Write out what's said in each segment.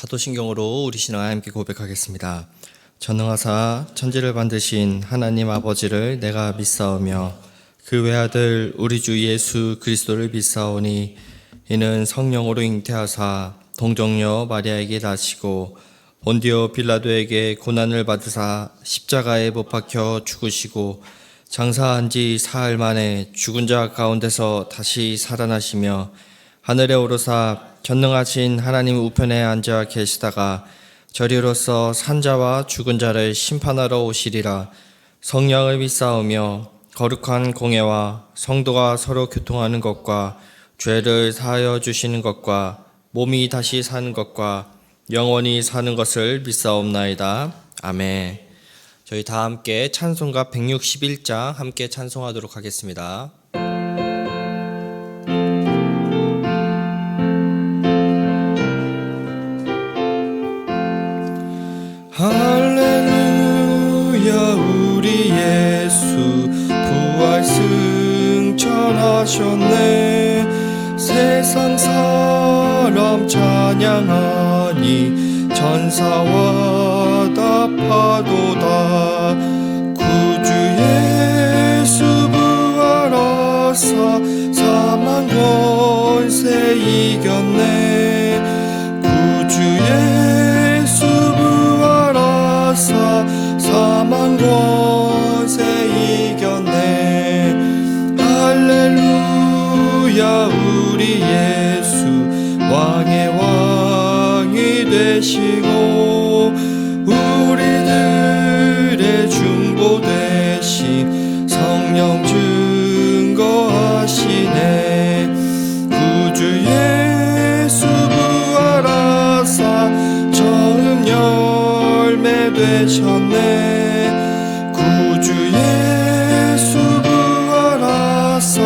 사도신경으로 우리 신앙과 함께 고백하겠습니다. 전능하사 천지를 만드신 하나님 아버지를 내가 믿사오며 그 외아들 우리 주 예수 그리스도를 믿사오니 이는 성령으로 잉태하사 동정녀 마리아에게 나시고 본디오 빌라도에게 고난을 받으사 십자가에 못 박혀 죽으시고 장사한 지 사흘 만에 죽은 자 가운데서 다시 살아나시며 하늘에 오르사 전능하신 하나님 우편에 앉아 계시다가 저리로서 산자와 죽은 자를 심판하러 오시리라. 성령을 믿사오며 거룩한 공예와 성도가 서로 교통하는 것과 죄를 사하여 주시는 것과 몸이 다시 사는 것과 영원히 사는 것을 믿사옵나이다. 아멘. 저희 다 함께 찬송가 161장 함께 찬송하도록 하겠습니다. 할렐루야 우리 예수 부활 승천하셨네. 세상 사람 찬양하니 천사와 답하도다. 구주 예수 부활하사 사망 권세 이겼네. 구주 예수 부활하사 사망 권세 이겼네. 할렐루야 우리 예수 왕의 왕이 되시고 우리들의 중보 되신 성령 증거하시네. 구주 예수 부활하사 처음 열매 되셨네. 구주 예수 부활하사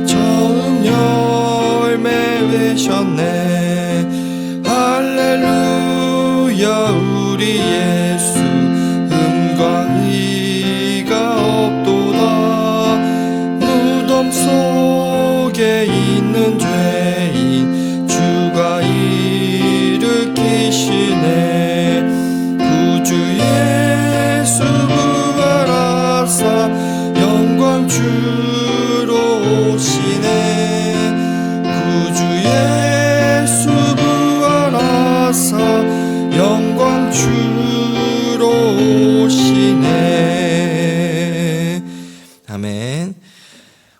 처음 열매 되셨네. 할렐루야 우리 예수 흠과 의가 없도다. 무덤 속에 있는 죄인 주가 일으키시네. 구주 예수 부활하사 영광 주로 오시네. 구주 예수 부활하사 영광 주로 오시네. 아멘.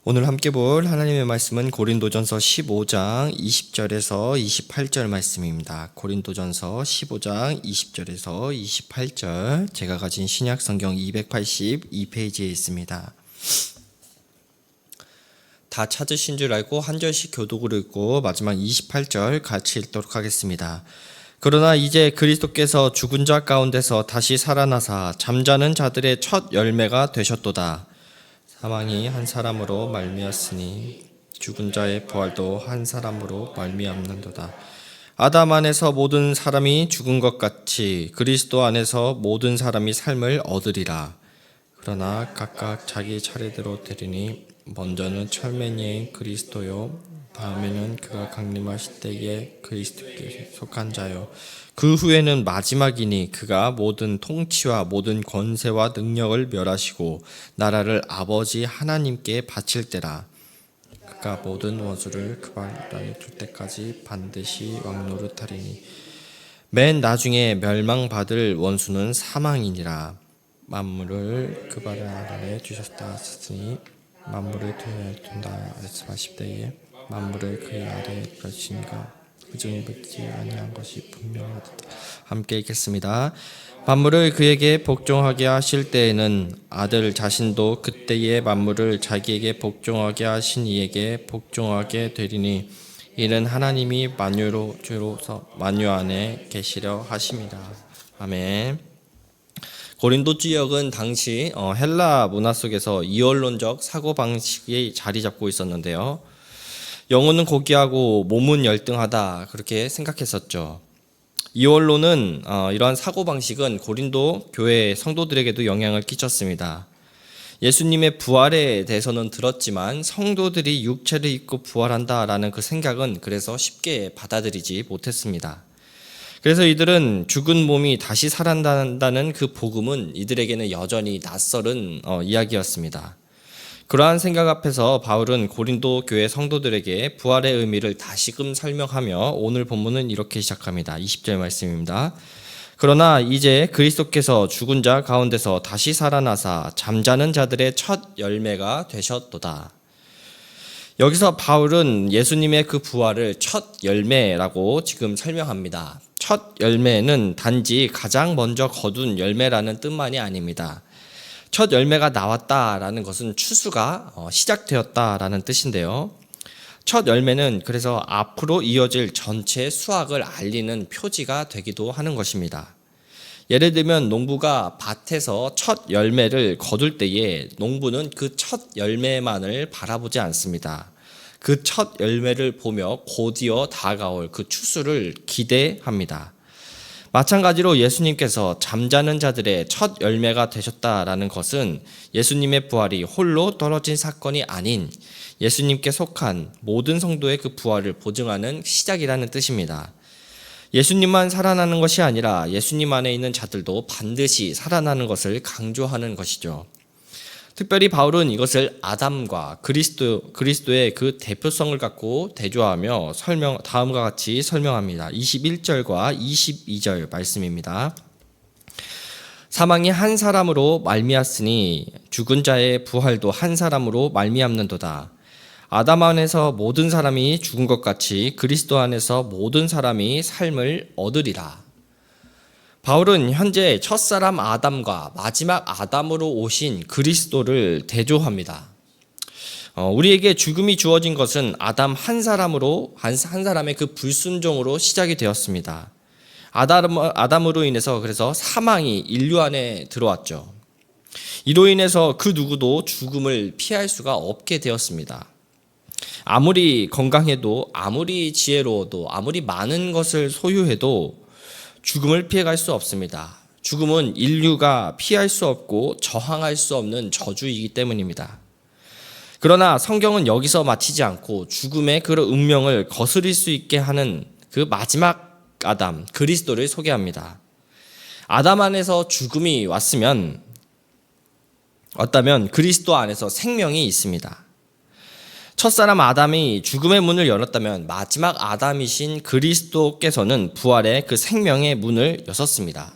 오늘 함께 볼 하나님의 말씀은 고린도전서 15장 20절에서 28절 말씀입니다. 고린도전서 15장 20절에서 28절, 제가 가진 신약 성경 282페이지에 있습니다. 다 찾으신 줄 알고 한 절씩 교독으로 읽고 마지막 28절 같이 읽도록 하겠습니다. 그러나 이제 그리스도께서 죽은 자 가운데서 다시 살아나사 잠자는 자들의 첫 열매가 되셨도다. 사망이 한 사람으로 말미암았으니 죽은 자의 부활도 한 사람으로 말미암는도다. 아담 안에서 모든 사람이 죽은 것 같이 그리스도 안에서 모든 사람이 삶을 얻으리라. 그러나 각각 자기 차례대로 되리니 먼저는 철맨이의 그리스도요, 다음에는 그가 강림하실 때에 그리스도께 속한 자요, 그 후에는 마지막이니 그가 모든 통치와 모든 권세와 능력을 멸하시고 나라를 아버지 하나님께 바칠 때라. 그가 모든 원수를 그 발 아래 둘 때까지 반드시 왕노릇하리니 맨 나중에 멸망받을 원수는 사망이니라. 만물을 그 발 아래 두셨다 하셨으니 만물을 둔다 말씀하실 때에 만물을 그의 아래에 펼치니가 그중 맺지 아니한 것이 분명하다. 함께 읽겠습니다. 만물을 그에게 복종하게 하실 때에는 아들 자신도 그때의 만물을 자기에게 복종하게 하신 이에게 복종하게 되리니 이는 하나님이 만유로서 만유 안에 계시려 하심이라. 아멘. 고린도 지역은 당시 헬라 문화 속에서 이원론적 사고방식이 자리 잡고 있었는데요. 영혼은 고귀하고 몸은 열등하다, 그렇게 생각했었죠. 이원론은 이러한 사고방식은 고린도 교회 성도들에게도 영향을 끼쳤습니다. 예수님의 부활에 대해서는 들었지만 성도들이 육체를 입고 부활한다라는 그 생각은 그래서 쉽게 받아들이지 못했습니다. 그래서 이들은 죽은 몸이 다시 살아난다는 그 복음은 이들에게는 여전히 낯설은 이야기였습니다. 그러한 생각 앞에서 바울은 고린도 교회 성도들에게 부활의 의미를 다시금 설명하며 오늘 본문은 이렇게 시작합니다. 20절 말씀입니다. 그러나 이제 그리스도께서 죽은 자 가운데서 다시 살아나사 잠자는 자들의 첫 열매가 되셨도다. 여기서 바울은 예수님의 그 부활을 첫 열매라고 지금 설명합니다. 첫 열매는 단지 가장 먼저 거둔 열매라는 뜻만이 아닙니다. 첫 열매가 나왔다라는 것은 추수가 시작되었다라는 뜻인데요. 첫 열매는 그래서 앞으로 이어질 전체 수확을 알리는 표지가 되기도 하는 것입니다. 예를 들면 농부가 밭에서 첫 열매를 거둘 때에 농부는 그 첫 열매만을 바라보지 않습니다. 그 첫 열매를 보며 곧이어 다가올 그 추수를 기대합니다. 마찬가지로 예수님께서 잠자는 자들의 첫 열매가 되셨다라는 것은 예수님의 부활이 홀로 떨어진 사건이 아닌 예수님께 속한 모든 성도의 그 부활을 보증하는 시작이라는 뜻입니다. 예수님만 살아나는 것이 아니라 예수님 안에 있는 자들도 반드시 살아나는 것을 강조하는 것이죠. 특별히 바울은 이것을 아담과 그리스도의 그 대표성을 갖고 대조하며 다음과 같이 설명합니다. 21절과 22절 말씀입니다. 사망이 한 사람으로 말미암으니 죽은 자의 부활도 한 사람으로 말미암는도다. 아담 안에서 모든 사람이 죽은 것 같이 그리스도 안에서 모든 사람이 삶을 얻으리라. 바울은 현재 첫사람 아담과 마지막 아담으로 오신 그리스도를 대조합니다. 우리에게 죽음이 주어진 것은 아담 한 사람의 그 불순종으로 시작이 되었습니다. 아담으로 인해서 그래서 사망이 인류 안에 들어왔죠. 이로 인해서 그 누구도 죽음을 피할 수가 없게 되었습니다. 아무리 건강해도 아무리 지혜로워도 아무리 많은 것을 소유해도 죽음을 피해갈 수 없습니다. 죽음은 인류가 피할 수 없고 저항할 수 없는 저주이기 때문입니다. 그러나 성경은 여기서 마치지 않고 죽음의 그 운명을 거스릴 수 있게 하는 그 마지막 아담, 그리스도를 소개합니다. 아담 안에서 죽음이 왔다면 그리스도 안에서 생명이 있습니다. 첫사람 아담이 죽음의 문을 열었다면 마지막 아담이신 그리스도께서는 부활의 그 생명의 문을 여셨습니다.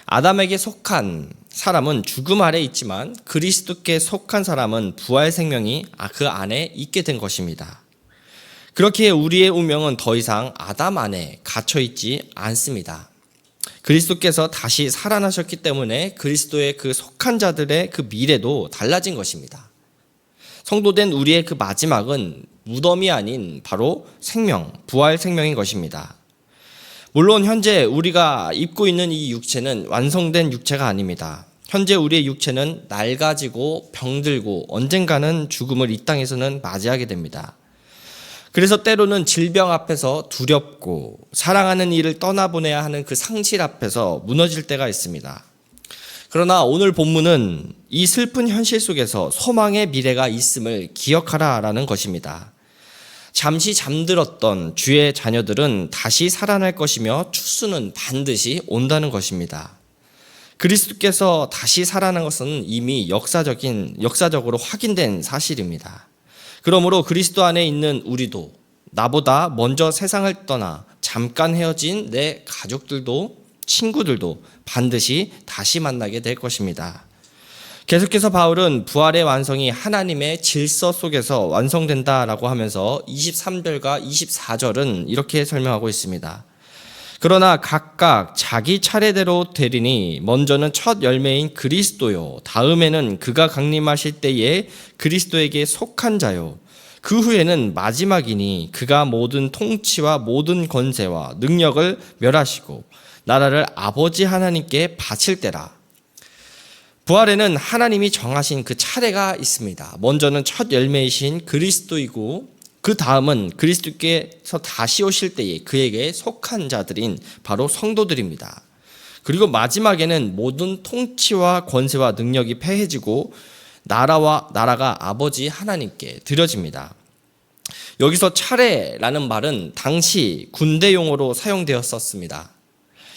아담에게 속한 사람은 죽음 아래 있지만 그리스도께 속한 사람은 부활 생명이 그 안에 있게 된 것입니다. 그렇기에 우리의 운명은 더 이상 아담 안에 갇혀 있지 않습니다. 그리스도께서 다시 살아나셨기 때문에 그리스도의 그 속한 자들의 그 미래도 달라진 것입니다. 성도된 우리의 그 마지막은 무덤이 아닌 바로 생명, 부활 생명인 것입니다. 물론 현재 우리가 입고 있는 이 육체는 완성된 육체가 아닙니다. 현재 우리의 육체는 낡아지고 병들고 언젠가는 죽음을 이 땅에서는 맞이하게 됩니다. 그래서 때로는 질병 앞에서 두렵고 사랑하는 이를 떠나보내야 하는 그 상실 앞에서 무너질 때가 있습니다. 그러나 오늘 본문은 이 슬픈 현실 속에서 소망의 미래가 있음을 기억하라라는 것입니다. 잠시 잠들었던 주의 자녀들은 다시 살아날 것이며 추수는 반드시 온다는 것입니다. 그리스도께서 다시 살아난 것은 이미 역사적으로 확인된 사실입니다. 그러므로 그리스도 안에 있는 우리도 나보다 먼저 세상을 떠나 잠깐 헤어진 내 가족들도 친구들도 반드시 다시 만나게 될 것입니다. 계속해서 바울은 부활의 완성이 하나님의 질서 속에서 완성된다라고 하면서 23절과 24절은 이렇게 설명하고 있습니다. 그러나 각각 자기 차례대로 되리니 먼저는 첫 열매인 그리스도요, 다음에는 그가 강림하실 때에 그리스도에게 속한 자요, 그 후에는 마지막이니 그가 모든 통치와 모든 권세와 능력을 멸하시고 나라를 아버지 하나님께 바칠 때라. 부활에는 하나님이 정하신 그 차례가 있습니다. 먼저는 첫 열매이신 그리스도이고 그 다음은 그리스도께서 다시 오실 때에 그에게 속한 자들인 바로 성도들입니다. 그리고 마지막에는 모든 통치와 권세와 능력이 패해지고 나라가 아버지 하나님께 드려집니다. 여기서 차례라는 말은 당시 군대 용어로 사용되었었습니다.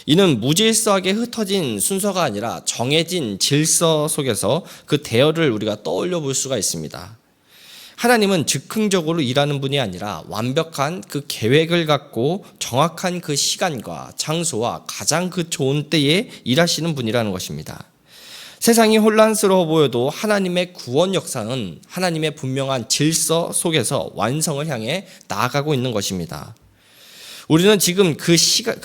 이는 무질서하게 흩어진 순서가 아니라 정해진 질서 속에서 그 대열을 우리가 떠올려 볼 수가 있습니다. 하나님은 즉흥적으로 일하는 분이 아니라 완벽한 그 계획을 갖고 정확한 그 시간과 장소와 가장 그 좋은 때에 일하시는 분이라는 것입니다. 세상이 혼란스러워 보여도 하나님의 구원 역사는 하나님의 분명한 질서 속에서 완성을 향해 나아가고 있는 것입니다. 우리는 지금 그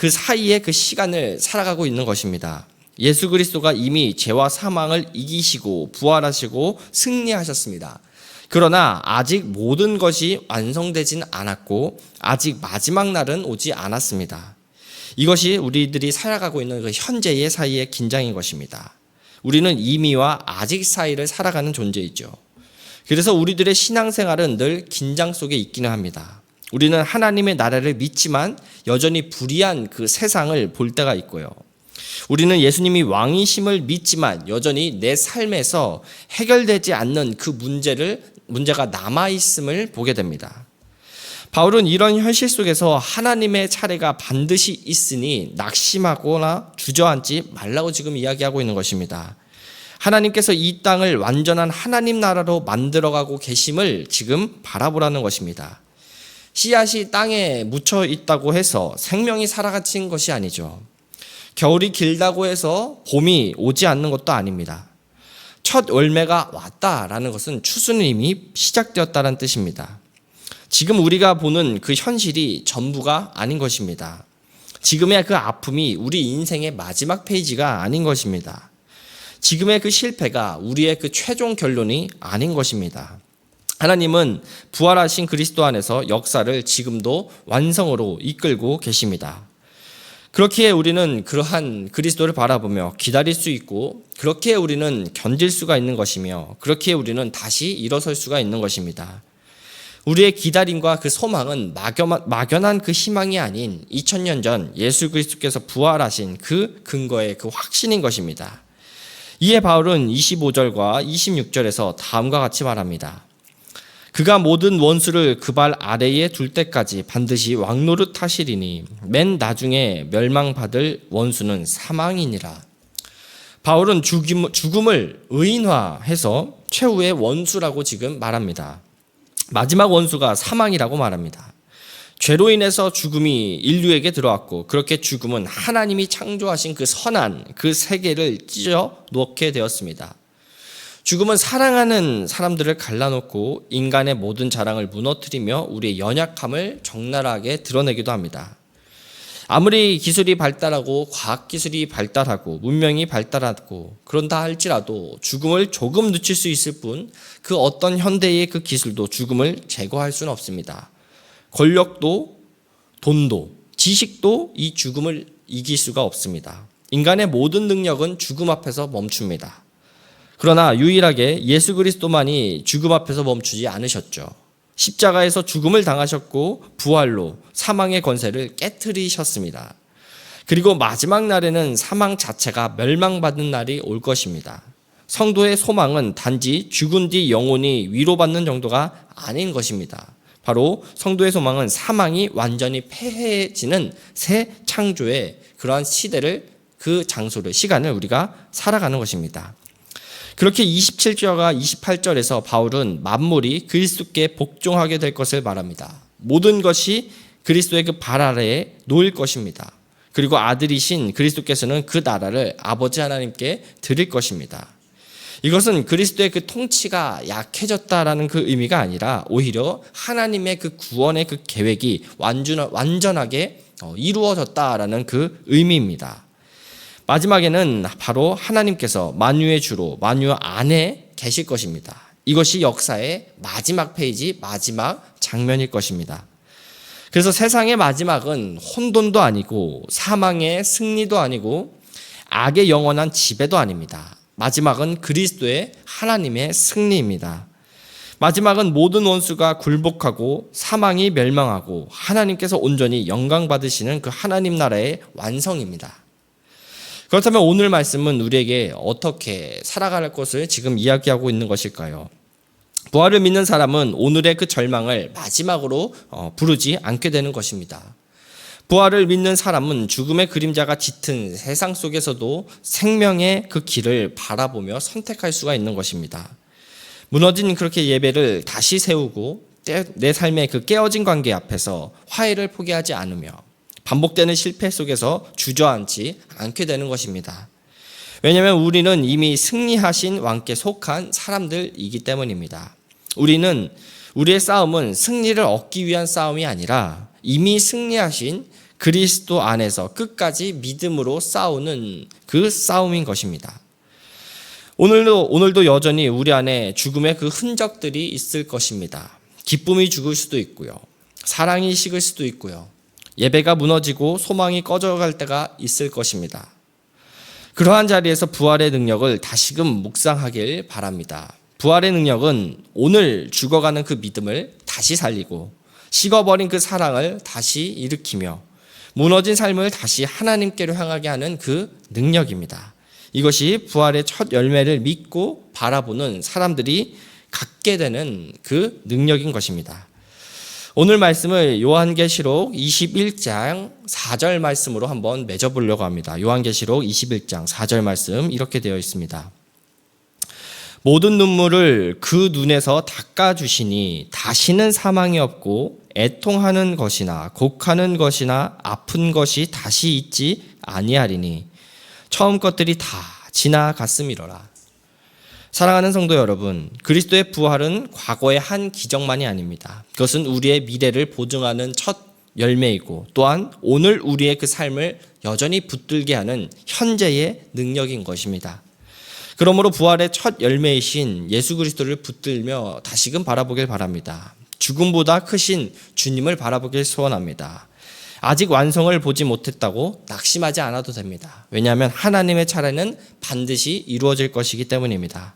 사이에 그 시간을 살아가고 있는 것입니다. 예수 그리스도가 이미 죄와 사망을 이기시고 부활하시고 승리하셨습니다. 그러나 아직 모든 것이 완성되진 않았고 아직 마지막 날은 오지 않았습니다. 이것이 우리들이 살아가고 있는 그 현재의 사이의 긴장인 것입니다. 우리는 이미와 아직 사이를 살아가는 존재이죠. 그래서 우리들의 신앙생활은 늘 긴장 속에 있기는 합니다. 우리는 하나님의 나라를 믿지만 여전히 불의한 그 세상을 볼 때가 있고요. 우리는 예수님이 왕이심을 믿지만 여전히 내 삶에서 해결되지 않는 그 문제가 남아있음을 보게 됩니다. 바울은 이런 현실 속에서 하나님의 차례가 반드시 있으니 낙심하거나 주저앉지 말라고 지금 이야기하고 있는 것입니다. 하나님께서 이 땅을 완전한 하나님 나라로 만들어가고 계심을 지금 바라보라는 것입니다. 씨앗이 땅에 묻혀 있다고 해서 생명이 살아가는 것이 아니죠. 겨울이 길다고 해서 봄이 오지 않는 것도 아닙니다. 첫 열매가 왔다라는 것은 추수는 이미 시작되었다는 뜻입니다. 지금 우리가 보는 그 현실이 전부가 아닌 것입니다. 지금의 그 아픔이 우리 인생의 마지막 페이지가 아닌 것입니다. 지금의 그 실패가 우리의 그 최종 결론이 아닌 것입니다. 하나님은 부활하신 그리스도 안에서 역사를 지금도 완성으로 이끌고 계십니다. 그렇기에 우리는 그러한 그리스도를 바라보며 기다릴 수 있고 그렇기에 우리는 견딜 수가 있는 것이며 그렇기에 우리는 다시 일어설 수가 있는 것입니다. 우리의 기다림과 그 소망은 막연한 그 희망이 아닌 2000년 전 예수 그리스도께서 부활하신 그 근거의 그 확신인 것입니다. 이에 바울은 25절과 26절에서 다음과 같이 말합니다. 그가 모든 원수를 그 발 아래에 둘 때까지 반드시 왕노릇 하시리니 맨 나중에 멸망받을 원수는 사망이니라. 바울은 죽음을 의인화해서 최후의 원수라고 지금 말합니다. 마지막 원수가 사망이라고 말합니다. 죄로 인해서 죽음이 인류에게 들어왔고 그렇게 죽음은 하나님이 창조하신 그 선한 그 세계를 찢어 놓게 되었습니다. 죽음은 사랑하는 사람들을 갈라놓고 인간의 모든 자랑을 무너뜨리며 우리의 연약함을 적나라하게 드러내기도 합니다. 아무리 기술이 발달하고 과학기술이 발달하고 문명이 발달하고 그런다 할지라도 죽음을 조금 늦출 수 있을 뿐 그 어떤 현대의 그 기술도 죽음을 제거할 수는 없습니다. 권력도 돈도 지식도 이 죽음을 이길 수가 없습니다. 인간의 모든 능력은 죽음 앞에서 멈춥니다. 그러나 유일하게 예수 그리스도만이 죽음 앞에서 멈추지 않으셨죠. 십자가에서 죽음을 당하셨고 부활로 사망의 권세를 깨트리셨습니다. 그리고 마지막 날에는 사망 자체가 멸망받는 날이 올 것입니다. 성도의 소망은 단지 죽은 뒤 영혼이 위로받는 정도가 아닌 것입니다. 바로 성도의 소망은 사망이 완전히 폐해지는 새 창조의 그러한 시대를 그 장소를 시간을 우리가 살아가는 것입니다. 그렇게 27절과 28절에서 바울은 만물이 그리스도께 복종하게 될 것을 말합니다. 모든 것이 그리스도의 그 발 아래에 놓일 것입니다. 그리고 아들이신 그리스도께서는 그 나라를 아버지 하나님께 드릴 것입니다. 이것은 그리스도의 그 통치가 약해졌다라는 그 의미가 아니라 오히려 하나님의 그 구원의 그 계획이 완전하게 이루어졌다라는 그 의미입니다. 마지막에는 바로 하나님께서 만유의 주로 만유 안에 계실 것입니다. 이것이 역사의 마지막 페이지, 마지막 장면일 것입니다. 그래서 세상의 마지막은 혼돈도 아니고 사망의 승리도 아니고 악의 영원한 지배도 아닙니다. 마지막은 그리스도의 하나님의 승리입니다. 마지막은 모든 원수가 굴복하고 사망이 멸망하고 하나님께서 온전히 영광 받으시는 그 하나님 나라의 완성입니다. 그렇다면 오늘 말씀은 우리에게 어떻게 살아갈 것을 지금 이야기하고 있는 것일까요? 부활을 믿는 사람은 오늘의 그 절망을 마지막으로 부르지 않게 되는 것입니다. 부활을 믿는 사람은 죽음의 그림자가 짙은 세상 속에서도 생명의 그 길을 바라보며 선택할 수가 있는 것입니다. 무너진 그렇게 예배를 다시 세우고 내 삶의 그 깨어진 관계 앞에서 화해를 포기하지 않으며 반복되는 실패 속에서 주저앉지 않게 되는 것입니다. 왜냐하면 우리는 이미 승리하신 왕께 속한 사람들이기 때문입니다. 우리의 싸움은 승리를 얻기 위한 싸움이 아니라 이미 승리하신 그리스도 안에서 끝까지 믿음으로 싸우는 그 싸움인 것입니다. 오늘도 여전히 우리 안에 죽음의 그 흔적들이 있을 것입니다. 기쁨이 죽을 수도 있고요. 사랑이 식을 수도 있고요. 예배가 무너지고 소망이 꺼져갈 때가 있을 것입니다. 그러한 자리에서 부활의 능력을 다시금 묵상하길 바랍니다. 부활의 능력은 오늘 죽어가는 그 믿음을 다시 살리고 식어버린 그 사랑을 다시 일으키며 무너진 삶을 다시 하나님께로 향하게 하는 그 능력입니다. 이것이 부활의 첫 열매를 믿고 바라보는 사람들이 갖게 되는 그 능력인 것입니다. 오늘 말씀을 요한계시록 21장 4절 말씀으로 한번 맺어보려고 합니다. 요한계시록 21장 4절 말씀 이렇게 되어 있습니다. 모든 눈물을 그 눈에서 닦아주시니 다시는 사망이 없고 애통하는 것이나 곡하는 것이나 아픈 것이 다시 있지 아니하리니 처음 것들이 다 지나갔음이로라. 사랑하는 성도 여러분, 그리스도의 부활은 과거의 한 기적만이 아닙니다. 그것은 우리의 미래를 보증하는 첫 열매이고 또한 오늘 우리의 그 삶을 여전히 붙들게 하는 현재의 능력인 것입니다. 그러므로 부활의 첫 열매이신 예수 그리스도를 붙들며 다시금 바라보길 바랍니다. 죽음보다 크신 주님을 바라보길 소원합니다. 아직 완성을 보지 못했다고 낙심하지 않아도 됩니다. 왜냐하면 하나님의 차례는 반드시 이루어질 것이기 때문입니다.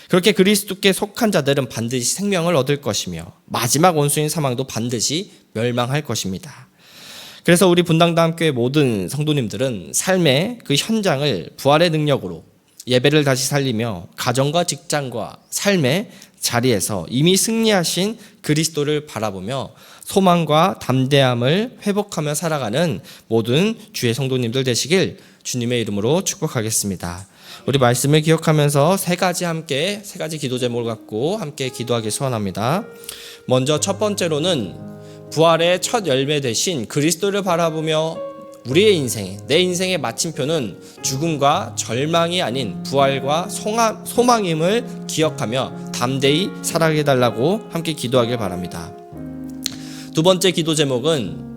그렇게 그리스도께 속한 자들은 반드시 생명을 얻을 것이며 마지막 원수인 사망도 반드시 멸망할 것입니다. 그래서 우리 분당다함교회 모든 성도님들은 삶의 그 현장을 부활의 능력으로 예배를 다시 살리며 가정과 직장과 삶의 자리에서 이미 승리하신 그리스도를 바라보며 소망과 담대함을 회복하며 살아가는 모든 주의 성도님들 되시길 주님의 이름으로 축복하겠습니다. 우리 말씀을 기억하면서 세 가지 기도 제목을 갖고 함께 기도하기 소원합니다. 먼저 첫 번째로는 부활의 첫 열매 되신 그리스도를 바라보며 우리의 인생, 내 인생의 마침표는 죽음과 절망이 아닌 부활과 소망임을 기억하며 담대히 살아가게 달라고 함께 기도하길 바랍니다. 두 번째 기도 제목은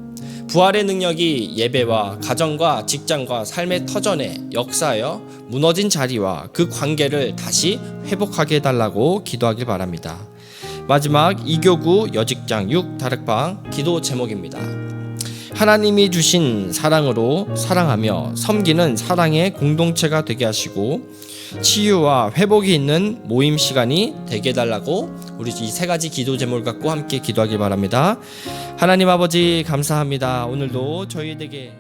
부활의 능력이 예배와 가정과 직장과 삶의 터전에 역사하여 무너진 자리와 그 관계를 다시 회복하게 해달라고 기도하길 바랍니다. 마지막 이교구 여직장 6 다락방 기도 제목입니다. 하나님이 주신 사랑으로 사랑하며 섬기는 사랑의 공동체가 되게 하시고 치유와 회복이 있는 모임 시간이 되게 해달라고 우리 이 세 가지 기도 제목을 갖고 함께 기도하길 바랍니다. 하나님 아버지 감사합니다. 오늘도 저희에게